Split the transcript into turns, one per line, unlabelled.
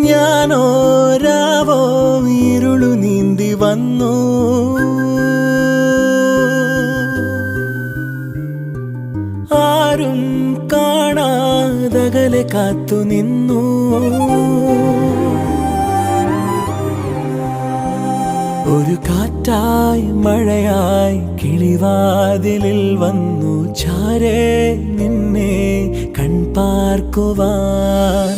ഞാനോ രാവോ ഇരുളു നീന്തി വന്നു ആരും കാണാതകലെ കാത്തു നിന്നു ഒരു കാറ്റായി മഴയായി കിളിവാതിലിൽ വന്നു ചാരേ നിന്നെ കൺപാർക്കുവാൻ.